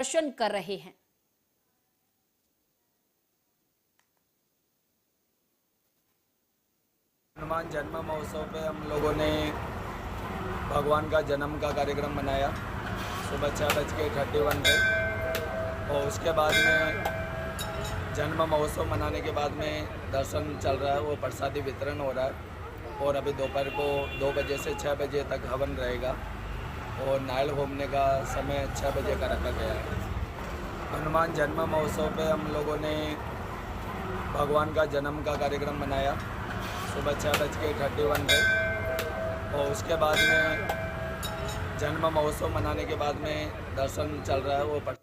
प्रदर्शन कर रहे हैं। हनुमान जन्म महोत्सव पे हम लोगों ने भगवान का जन्म का कार्यक्रम मनाया सुबह 6:31 पे। और उसके बाद में जन्म महोत्सव मनाने के बाद में दर्शन चल रहा है, वो प्रसादी वितरण हो रहा है। और अभी दोपहर को 2 बजे से 6 बजे तक हवन रहेगा और नायल होमने का समय 6 बजे का रखा गया है। हनुमान जन्म महोत्सव पे हम लोगों ने भगवान का जन्म का कार्यक्रम मनाया सुबह 6:31 पे। और उसके बाद में जन्म महोत्सव मनाने के बाद में दर्शन चल रहा है, वो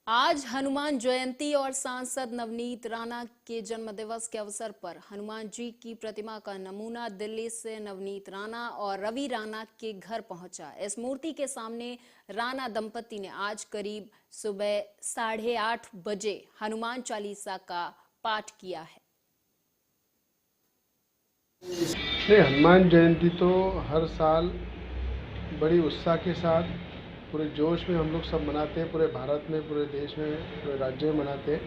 आज हनुमान जयंती और सांसद नवनीत राणा के जन्म दिवस के अवसर पर हनुमान जी की प्रतिमा का नमूना दिल्ली से नवनीत राणा और रवि राणा के घर पहुंचा। इस मूर्ति के सामने राणा दंपति ने आज करीब सुबह 8:30 बजे हनुमान चालीसा का पाठ किया है। हनुमान जयंती तो हर साल बड़ी उत्साह के साथ पूरे जोश में हम लोग सब मनाते हैं, पूरे भारत में, पूरे देश में, पूरे राज्य में मनाते हैं।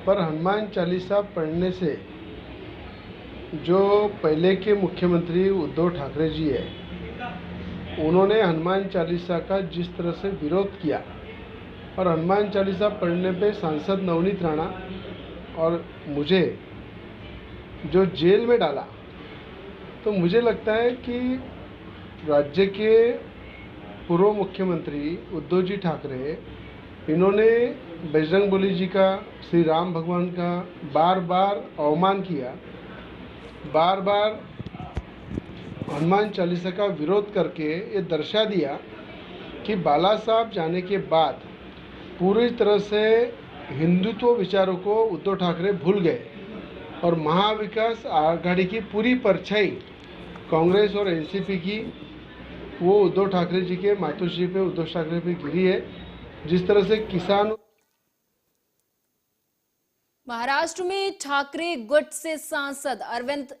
पर हनुमान चालीसा पढ़ने से जो पहले के मुख्यमंत्री उद्धव ठाकरे जी है, उन्होंने हनुमान चालीसा का जिस तरह से विरोध किया और हनुमान चालीसा पढ़ने पे सांसद नवनीत राणा और मुझे जो जेल में डाला, तो मुझे लगता है कि राज्य के पूर्व मुख्यमंत्री उद्धव जी ठाकरे, इन्होंने बजरंगबली जी का, श्री राम भगवान का बार बार अवमान किया, बार बार हनुमान चालीसा का विरोध करके ये दर्शा दिया कि बाला साहब जाने के बाद पूरी तरह से हिंदुत्व विचारों को उद्धव ठाकरे भूल गए और महाविकास आघाड़ी की पूरी परछाई कांग्रेस और एनसीपी की वो उद्धव ठाकरे जी के मातोश्री पे, उद्धव ठाकरे पे गिरी है। जिस तरह से किसान महाराष्ट्र में ठाकरे गुट से सांसद अरविंद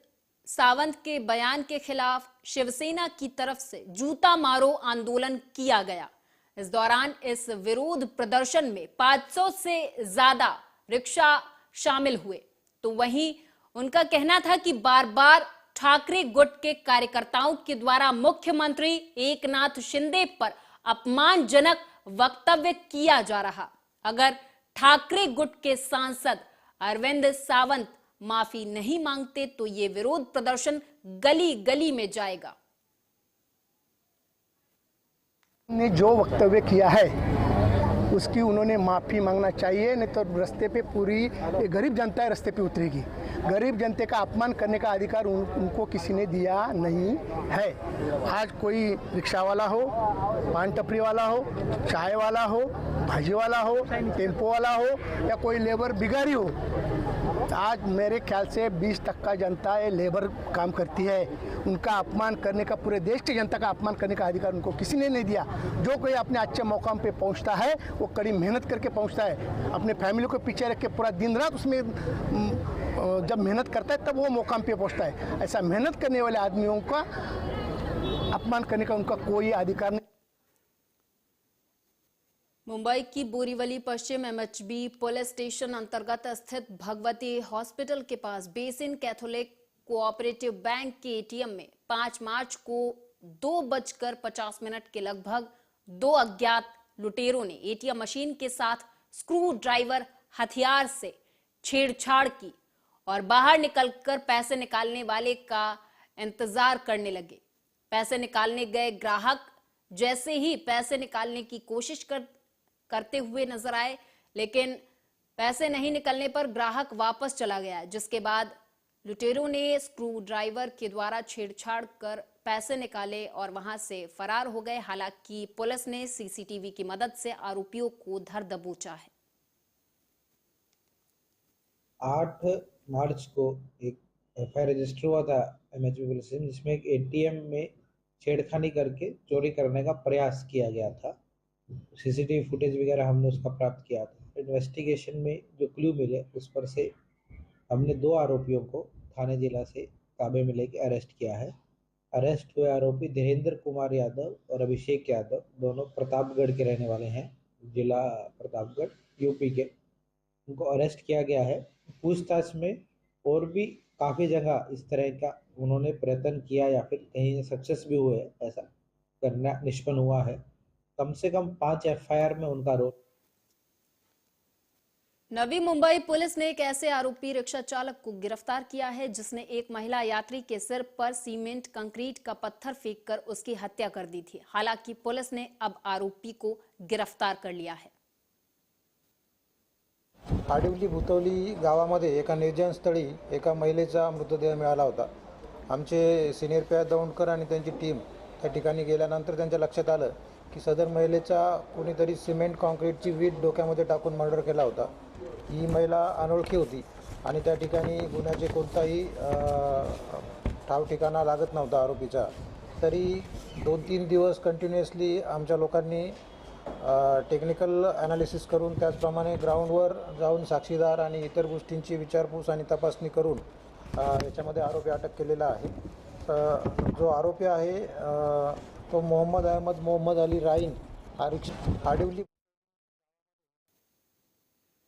सावंत के बयान के खिलाफ शिवसेना की तरफ से जूता मारो आंदोलन किया गया। इस दौरान इस विरोध प्रदर्शन में 500 से ज्यादा रिक्शा शामिल हुए। तो वहीं उनका कहना था कि बार बार ठाकरे गुट के कार्यकर्ताओं के द्वारा मुख्यमंत्री एकनाथ शिंदे पर अपमानजनक वक्तव्य किया जा रहा। अगर ठाकरे गुट के सांसद अरविंद सावंत माफी नहीं मांगते तो ये विरोध प्रदर्शन गली गली में जाएगा। ने जो वक्तव्य किया है उसकी उन्होंने माफ़ी मांगना चाहिए, नहीं तो रास्ते पे पूरी गरीब जनता है रास्ते पे उतरेगी। गरीब जनता का अपमान करने का अधिकार उनको किसी ने दिया नहीं है। आज कोई रिक्शा वाला हो, पान टपरी वाला हो, चाय वाला हो, भाजी वाला हो, टेम्पो वाला हो या कोई लेबर भिखारी हो, आज मेरे ख्याल से 20 टक्का जनता ये लेबर काम करती है। उनका अपमान करने का, पूरे देश की जनता का अपमान करने का अधिकार उनको किसी ने नहीं दिया। जो कोई अपने अच्छे मौकाम पे पहुंचता है वो कड़ी मेहनत करके पहुंचता है, अपने फैमिली को पीछे रख के पूरा दिन रात उसमें जब मेहनत करता है तब वो मुकाम पे पहुंचता है। ऐसा मेहनत करने वाले आदमियों का अपमान करने का उनका कोई अधिकार नहीं। मुंबई की बोरीवली पश्चिम एमएचबी पुलिस स्टेशन अंतर्गत स्थित भगवती हॉस्पिटल के पास बेसिन कैथोलिक कोऑपरेटिव बैंक के एटीएम में 5 मार्च को 2:50 के लगभग 2 अज्ञात लुटेरों ने एटीएम मशीन के साथ स्क्रू ड्राइवर हथियार से छेड़छाड़ की और बाहर निकलकर पैसे निकालने वाले का इंतजार करने लगे। पैसे निकालने गए ग्राहक जैसे ही पैसे निकालने की कोशिश करते हुए नजर आए, लेकिन पैसे नहीं निकलने पर ग्राहक वापस चला गया, जिसके बाद लुटेरों ने स्क्रू ड्राइवर के द्वारा छेड़छाड़ कर पैसे निकाले और वहां से फरार हो गए। हालांकि पुलिस ने सीसीटीवी की मदद से आरोपियों को धर दबोचा है। 8 मार्च को एक एफआईआर रजिस्टर हुआ था एमएचबी पुलिस स्टेशन, जिसमें एक एटीएम में छेड़खानी करके चोरी करने का प्रयास किया गया था। सीसीटीवी फुटेज वगैरह हमने उसका प्राप्त किया था। इन्वेस्टिगेशन में जो क्लू मिले उस पर से हमने 2 आरोपियों को थाने जिला से ताबे में लेके अरेस्ट किया है। अरेस्ट हुए आरोपी धीरेन्द्र कुमार यादव और अभिषेक यादव दोनों प्रतापगढ़ के रहने वाले हैं, जिला प्रतापगढ़, यूपी के। उनको अरेस्ट किया गया है। पूछताछ में और भी काफ़ी जगह इस तरह का उन्होंने प्रयत्न किया या फिर कहीं सक्सेस भी हुए, ऐसा करना निष्पन्न हुआ है। कम से कम 5 एफआईआर में उनका रोल। नवी मुंबई पुलिस ने एक ऐसे आरोपी रिक्शा चालक को गिरफ्तार किया है जिसने एक महिला यात्री के सिर पर सीमेंट कंक्रीट का पत्थर फेंककर उसकी हत्या कर दी थी। हालांकि पुलिस ने अब आरोपी को गिरफ्तार कर लिया है। आडिवली भुतवली गावामध्ये एका निर्जनस्थळी एका महिलेचा मृतदेह मिळाला होता। आमचे सिनियर पी.आय. दौंडकर आणि त्यांची टीम त्या ठिकाणी गेल्यानंतर त्यांच्या लक्षात आलं की सदर महिलेचा कोणीतरी सिमेंट कॉन्क्रीटची वीट डोक्यामध्ये टाकून मर्डर केला होता। ही महिला अनोळखी होती आणि त्या ठिकाणी गुन्ह्याचे कोणताही ठाव ठिकाणा लागत नव्हता आरोपीचा। तरी 2-3 दिवस कंटिन्युअसली आमच्या लोकांनी टेक्निकल ॲनालिसिस करून त्याचप्रमाणे ग्राउंडवर जाऊन साक्षीदार आणि इतर गोष्टींची विचारपूस आणि तपासणी करून याच्यामध्ये आरोपी अटक केलेला आहे। जो आरोपी आहे तो मोहम्मद अहमद मोहम्मद अली राइन आडिवली।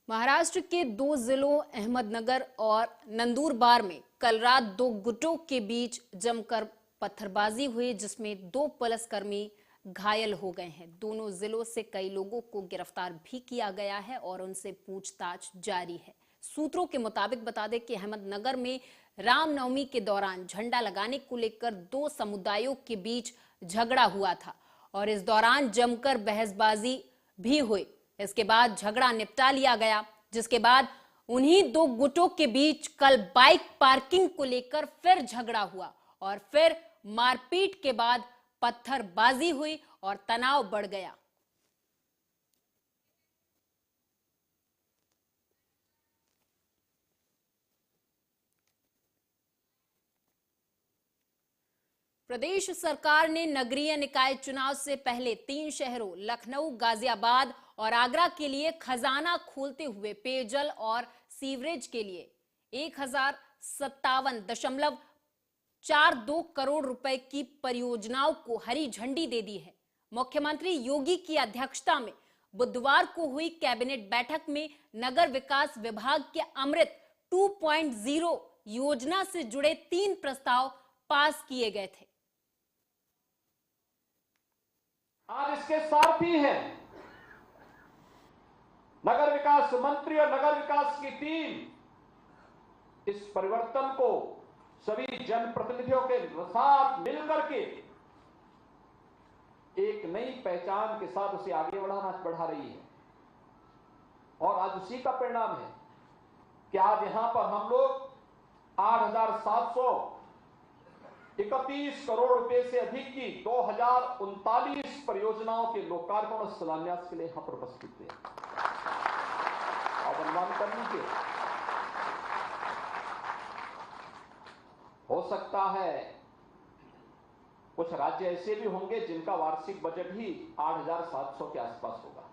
महाराष्ट्र के 2 जिलों अहमदनगर और नंदुरबार में कल रात 2 गुटों के बीच जमकर पत्थरबाजी हुई जिसमें 2 पुलिसकर्मी घायल हो गए हैं। दोनों जिलों से कई लोगों को गिरफ्तार भी किया गया है और उनसे पूछताछ जारी है। सूत्रों के मुताबिक बता दें कि अहमदनगर में रामनवमी के दौरान झंडा लगाने को लेकर 2 समुदायों के बीच झगड़ा हुआ था और इस दौरान जमकर बहसबाजी भी हुई। इसके बाद झगड़ा निपटा लिया गया, जिसके बाद उन्हीं 2 गुटों के बीच कल बाइक पार्किंग को लेकर फिर झगड़ा हुआ और फिर मारपीट के बाद पत्थरबाजी हुई और तनाव बढ़ गया। प्रदेश सरकार ने नगरीय निकाय चुनाव से पहले 3 शहरों लखनऊ, गाजियाबाद और आगरा के लिए खजाना खोलते हुए पेयजल और सीवरेज के लिए 1057.42 करोड़ रुपए की परियोजनाओं को हरी झंडी दे दी है। मुख्यमंत्री योगी की अध्यक्षता में बुधवार को हुई कैबिनेट बैठक में नगर विकास विभाग के अमृत 2.0 योजना से जुड़े 3 प्रस्ताव पास किए गए थे। आज इसके सारथी हैं नगर विकास मंत्री और नगर विकास की टीम। इस परिवर्तन को सभी जनप्रतिनिधियों के साथ मिलकर के एक नई पहचान के साथ उसे आगे बढ़ा रही है और आज उसी का परिणाम है कि आज यहां पर हम लोग 8,731 करोड़ रुपए से अधिक की 2039 परियोजनाओं के लोकार्पण और शिलान्यास के लिए यहां पर उपस्थित थे। अब अनुमान कर लीजिए, हो सकता है कुछ राज्य ऐसे भी होंगे जिनका वार्षिक बजट ही 8,700 के आसपास होगा।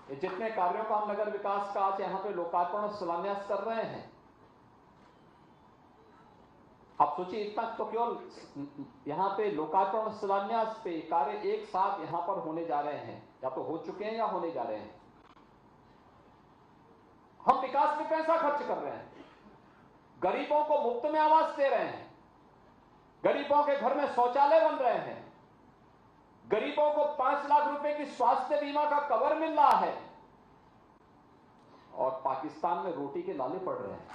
ये जितने कार्यों का हम नगर विकास का आज यहां पे लोकार्पण और शिलान्यास कर रहे हैं, आप सोचिए इतना तो केवल यहां पे लोकार्पण और शिलान्यास पे कार्य एक साथ यहां पर होने जा रहे हैं, या तो हो चुके हैं या होने जा रहे हैं। हम विकास में पैसा खर्च कर रहे हैं, गरीबों को मुफ्त में आवास दे रहे हैं, गरीबों के घर में शौचालय बन रहे हैं, गरीबों को 5 लाख रुपए की स्वास्थ्य बीमा का कवर मिल रहा है और पाकिस्तान में रोटी के लाले पड़ रहे हैं।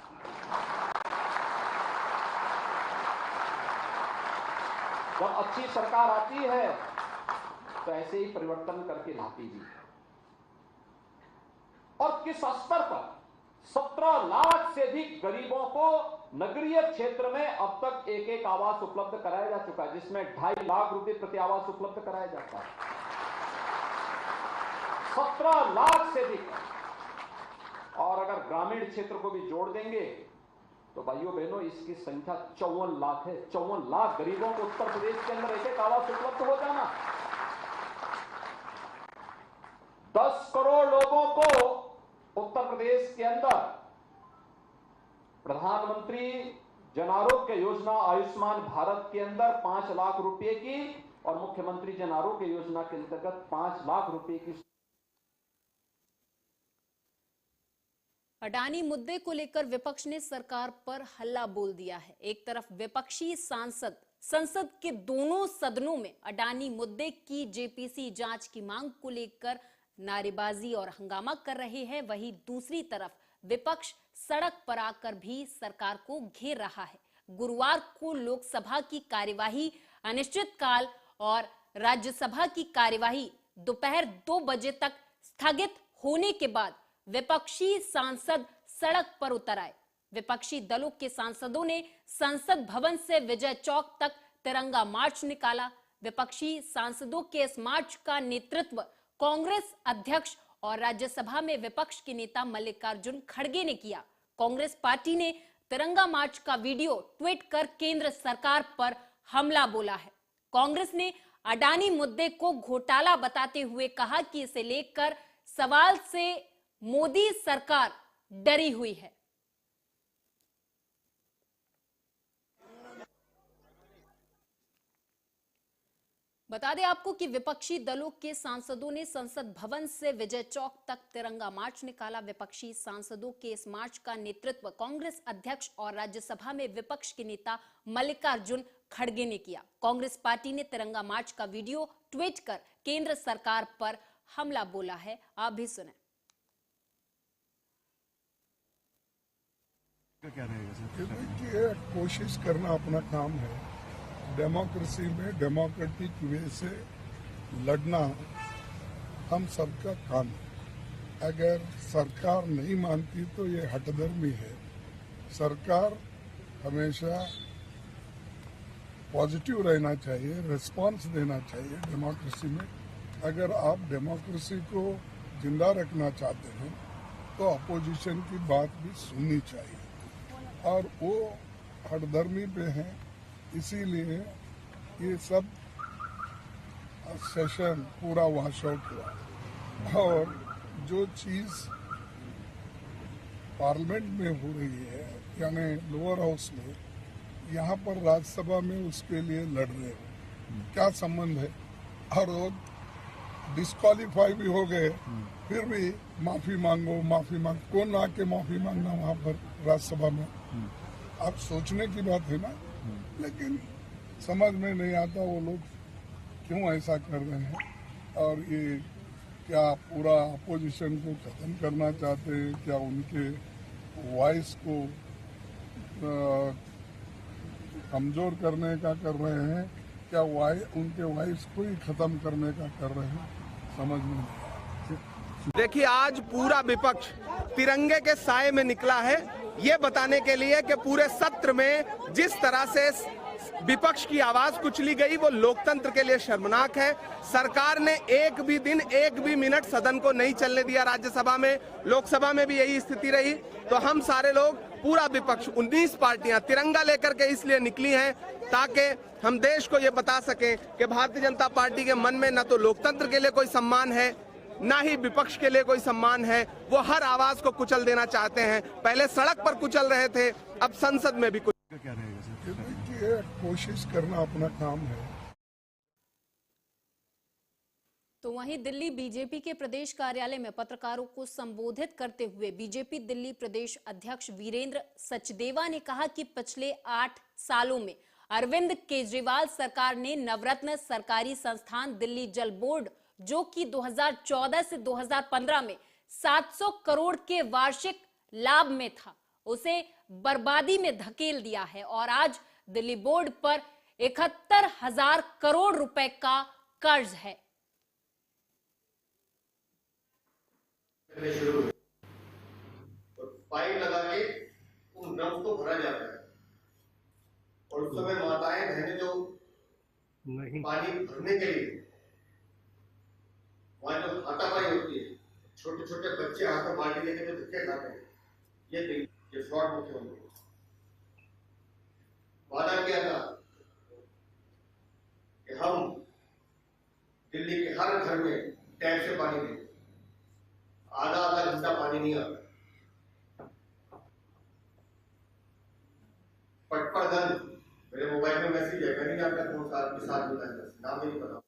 जब अच्छी सरकार आती है तो ऐसे ही परिवर्तन करके लाती भी है। और किस स्तर पर 17 लाख से अधिक गरीबों को नगरीय क्षेत्र में अब तक एक आवास उपलब्ध कराया जा चुका है, जिसमें 2.5 लाख रुपए प्रति आवास उपलब्ध कराया जाता है। 17 लाख से अधिक। और अगर ग्रामीण क्षेत्र को भी जोड़ देंगे तो भाइयों बहनों इसकी संख्या 54 लाख है। 54 लाख गरीबों को उत्तर प्रदेश के अंदर एक आवास उपलब्ध हो जाना। 10 करोड़ लोगों को उत्तर प्रदेश के अंदर प्रधानमंत्री जन आरोग्य योजना आयुष्मान भारत के अंदर 5 लाख रुपए की और मुख्यमंत्री जन आरोग्य योजना के अंतर्गत 5 लाख रुपए की। अडानी मुद्दे को लेकर विपक्ष ने सरकार पर हल्ला बोल दिया है। एक तरफ विपक्षी सांसद संसद के दोनों सदनों में अडानी मुद्दे की जेपीसी जांच की मांग को लेकर नारेबाजी और हंगामा कर रहे हैं, वहीं दूसरी तरफ विपक्ष सड़क पर आकर भी सरकार को घेर रहा है। गुरुवार को लोकसभा की कार्यवाही अनिश्चितकाल और राज्यसभा की कार्यवाही दोपहर 2 बजे तक स्थगित होने के बाद विपक्षी सांसद सड़क पर उतर आए। विपक्षी दलों के सांसदों ने संसद भवन से विजय चौक तक तिरंगा मार्च निकाला। विपक्षी सांसदों के इस मार्च का नेतृत्व कांग्रेस अध्यक्ष और राज्यसभा में विपक्ष के नेता मल्लिकार्जुन खड़गे ने किया। कांग्रेस पार्टी ने तिरंगा मार्च का वीडियो ट्वीट कर केंद्र सरकार पर हमला बोला है। कांग्रेस ने अडानी मुद्दे को घोटाला बताते हुए कहा कि इसे लेकर सवाल से मोदी सरकार डरी हुई है। बता दें आपको कि विपक्षी दलों के सांसदों ने संसद भवन से विजय चौक तक तिरंगा मार्च निकाला। विपक्षी सांसदों के इस मार्च का नेतृत्व कांग्रेस अध्यक्ष और राज्यसभा में विपक्ष के नेता मल्लिकार्जुन खड़गे ने किया। कांग्रेस पार्टी ने तिरंगा मार्च का वीडियो ट्वीट कर केंद्र सरकार पर हमला बोला है। आप भी सुने। देखिए, कोशिश करना अपना काम है। डेमोक्रेसी में डेमोक्रेटिक वे से लड़ना हम सबका काम है। अगर सरकार नहीं मानती तो ये हठधर्मी है। सरकार हमेशा पॉजिटिव रहना चाहिए, रिस्पांस देना चाहिए डेमोक्रेसी में। अगर आप डेमोक्रेसी को जिंदा रखना चाहते हैं तो अपोजिशन की बात भी सुननी चाहिए, और वो हठधर्मी पे हैं, इसीलिए ये सब सेशन पूरा वॉश आउट हुआ। और जो चीज पार्लियामेंट में हो रही है, यानी लोअर हाउस में, यहाँ पर राज्यसभा में उसके लिए लड़ रहे हैं, क्या संबंध है? और लोग डिस्क्वालीफाई भी हो गए, फिर भी माफी मांगो माफी मांग। कौन आके माफी मांगना वहाँ पर राज्यसभा में? आप सोचने की बात है ना। लेकिन समझ में नहीं आता वो लोग क्यों ऐसा कर रहे हैं, और ये क्या पूरा अपोजिशन को खत्म करना चाहते हैं? क्या उनके वॉइस को कमजोर करने का कर रहे हैं? क्या उनके वॉइस को ही खत्म करने का कर रहे हैं? समझ में नहीं। देखिए, आज पूरा विपक्ष तिरंगे के साए में निकला है, ये बताने के लिए कि पूरे सत्र में जिस तरह से विपक्ष की आवाज कुचली गई वो लोकतंत्र के लिए शर्मनाक है। सरकार ने एक भी दिन, एक भी मिनट सदन को नहीं चलने दिया। राज्यसभा में, लोकसभा में भी यही स्थिति रही। तो हम सारे लोग, पूरा विपक्ष, 19 पार्टियां तिरंगा लेकर के इसलिए निकली हैं ताकि हम देश को ये बता सकें कि भारतीय जनता पार्टी के मन में न तो लोकतंत्र के लिए कोई सम्मान है, ना ही विपक्ष के लिए कोई सम्मान है। वो हर आवाज को कुचल देना चाहते हैं। पहले सड़क पर कुचल रहे थे, अब संसद में भी कुचल। देखिए, कोशिश करना अपना काम है। तो वहीं दिल्ली बीजेपी के प्रदेश कार्यालय में पत्रकारों को संबोधित करते हुए बीजेपी दिल्ली प्रदेश अध्यक्ष वीरेंद्र सचदेवा ने कहा कि पिछले 8 सालों में अरविंद केजरीवाल सरकार ने नवरत्न सरकारी संस्थान दिल्ली जल बोर्ड, जो कि 2014 से 2015 में 700 करोड़ के वार्षिक लाभ में था, उसे बर्बादी में धकेल दिया है। और आज दिल्ली बोर्ड पर 71,000 करोड़ रुपए का कर्ज है। और पाइप लगा के उन ड्रम को भरा जाता है, और उस समय माताएं बहनें जो पानी भरने के लिए वहां जो हाथापाई होती है, छोटे छोटे बच्चे हाथ में बाल्टी लेके जो धक्के खाते हैं, ये फ्रॉड मुख्यमंत्री वादा किया था कि हम दिल्ली के हर घर में टैप से पानी देंगे। आधा घंटा पानी नहीं आता। मेरे मोबाइल में मैसेज है, मैं नहीं जानता कौन सा आपके साथ जुड़ा है, नाम नहीं पता।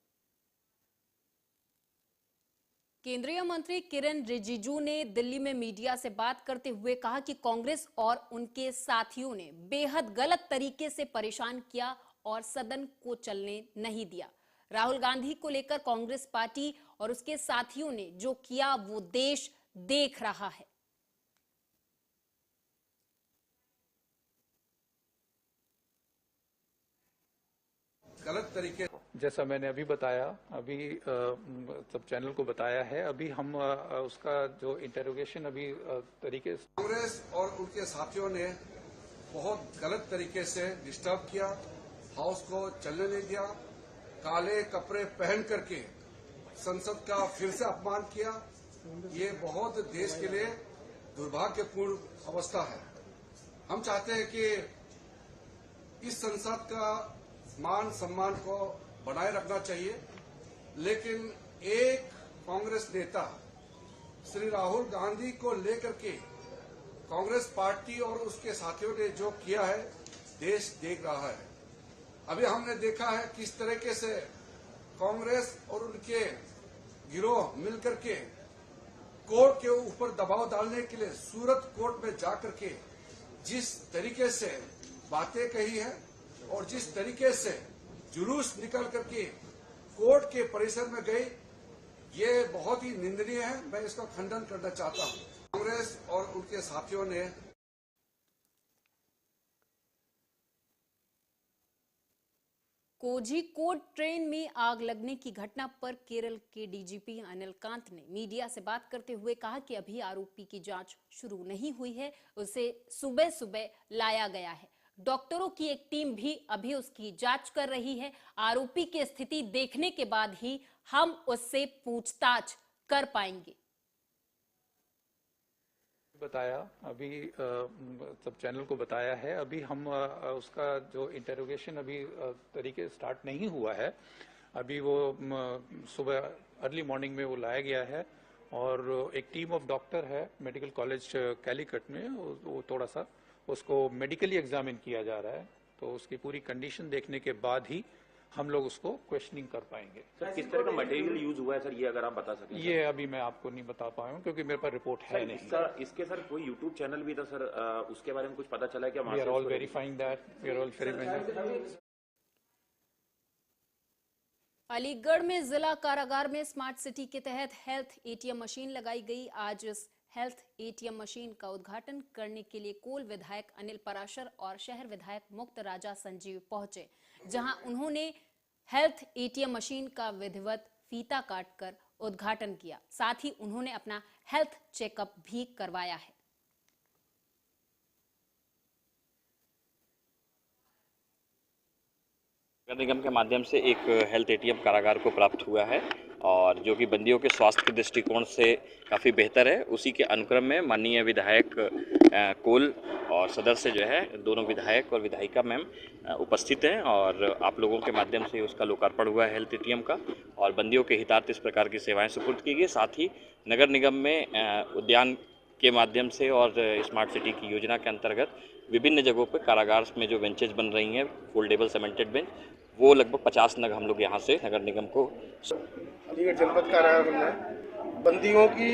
केंद्रीय मंत्री किरेन रिजिजू ने दिल्ली में मीडिया से बात करते हुए कहा कि कांग्रेस और उनके साथियों ने बेहद गलत तरीके से परेशान किया और सदन को चलने नहीं दिया। राहुल गांधी को लेकर कांग्रेस पार्टी और उसके साथियों ने जो किया वो देश देख रहा है। गलत तरीके, जैसा मैंने अभी बताया, अभी सब चैनल को बताया है, अभी हम उसका जो इंटेरोगेशन अभी तरीके से कांग्रेस और उनके साथियों ने बहुत गलत तरीके से डिस्टर्ब किया, हाउस को चलने नहीं दिया, काले कपड़े पहन करके संसद का फिर से अपमान किया। ये बहुत देश के लिए दुर्भाग्यपूर्ण अवस्था है। हम चाहते हैं कि इस संसद का मान सम्मान को बनाए रखना चाहिए, लेकिन एक कांग्रेस नेता श्री राहुल गांधी को लेकर के कांग्रेस पार्टी और उसके साथियों ने जो किया है, देश देख रहा है। अभी हमने देखा है किस तरीके से कांग्रेस और उनके गिरोह मिलकर के कोर्ट के ऊपर दबाव डालने के लिए सूरत कोर्ट में जाकर के जिस तरीके से बातें कही है और जिस तरीके से जुलूस निकल करके कोर्ट के परिसर में गई, ये बहुत ही निंदनीय है। मैं इसका खंडन करना चाहता हूं। कांग्रेस और उनके साथियों ने कोझिकोड ट्रेन में आग लगने की घटना पर केरल के डीजीपी अनिल कांत ने मीडिया से बात करते हुए कहा कि अभी आरोपी की जांच शुरू नहीं हुई है, उसे सुबह सुबह लाया गया है। डॉक्टरों की एक टीम भी अभी उसकी जांच कर रही है। आरोपी की स्थिति देखने के बाद ही हम उससे पूछताछ कर पाएंगे। बताया, अभी सब चैनल को बताया है, अभी हम उसका जो इंटेरोगेशन अभी तरीके स्टार्ट नहीं हुआ है। अभी वो सुबह अर्ली मॉर्निंग में वो लाया गया है और एक टीम ऑफ डॉक्टर है मेडिकल कॉलेज कैलीकट में, वो थोड़ा सा उसको मेडिकली एग्जामिन किया जा रहा है, तो उसकी पूरी कंडीशन देखने के बाद ही हम लोग उसको क्वेश्चनिंग कर पाएंगे। सर, किस तरह का मटेरियल यूज हुआ है सर, ये अगर आप बता सकें? ये अभी मैं आपको नहीं बता पाया हूँ क्योंकि मेरे पास रिपोर्ट है नहीं। सर, इसके सर कोई यूट्यूब चैनल भी था सर, उसके बारे में कुछ पता चला है क्या? We are all verifying that, we are all verifying. Aligarh में जिला कारागार में स्मार्ट सिटी के तहत हेल्थ एटीएम मशीन लगाई गई। आज इस हेल्थ एटीएम मशीन का उद्घाटन करने के लिए कोल विधायक अनिल पराशर और शहर विधायक मुक्त राजा संजीव पहुंचे, जहां उन्होंने हेल्थ एटीएम मशीन का विधिवत फीता काटकर उद्घाटन किया। साथ ही उन्होंने अपना हेल्थ चेकअप भी करवाया है। नगर निगम के माध्यम से एक हेल्थ एटीएम कारागार को प्राप्त हुआ है और जो कि बंदियों के स्वास्थ्य के दृष्टिकोण से काफ़ी बेहतर है। उसी के अनुक्रम में माननीय विधायक कोल और सदस्य जो है, दोनों विधायक और विधायिका मैम उपस्थित हैं और आप लोगों के माध्यम से उसका लोकार्पण हुआ है हेल्थ एटीएम का, और बंदियों के हितार्थ इस प्रकार की सेवाएं सुपुर्द की गई। साथ ही नगर निगम में उद्यान के माध्यम से और स्मार्ट सिटी की योजना के अंतर्गत विभिन्न जगहों पर कारागार में जो बेंचेज बन रही हैं, फोल्डेबल सीमेंटेड बेंच, वो लगभग 50 नग हम लोग यहाँ से नगर निगम को। अलीगढ़ जनपद कारागार में बंदियों की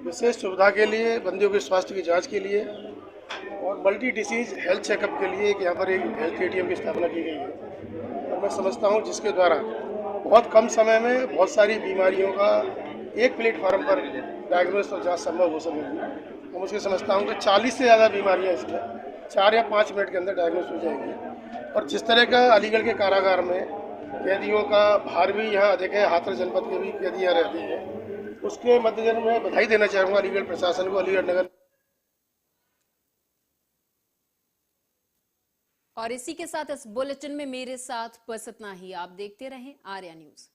विशेष सुविधा के लिए, बंदियों के स्वास्थ्य की जांच के लिए और मल्टी डिसीज हेल्थ चेकअप के लिए यहाँ पर एक हेल्थ एटीएम की स्थापना की गई है। और मैं समझता हूँ जिसके द्वारा बहुत कम समय में बहुत सारी बीमारियों का एक प्लेटफॉर्म पर डायग्नोसिस और जाँच संभव हो सकेगी। मैं मुझे समझता हूँ कि 40 से ज़्यादा बीमारियाँ इसमें 4 या 5 मिनट के अंदर डायग्नोस हो जाएंगी। और जिस तरह का अलीगढ़ के कारागार में कैदियों का भार भी यहाँ अधिक है, हाथरस जनपद के भी कैदियाँ रहती हैं, उसके मद्देनजर मैं बधाई देना चाहूँगा अलीगढ़ प्रशासन को, अलीगढ़ नगर। और इसी के साथ इस बुलेटिन में मेरे साथ बस इतना ही। आप देखते रहें आर्या न्यूज।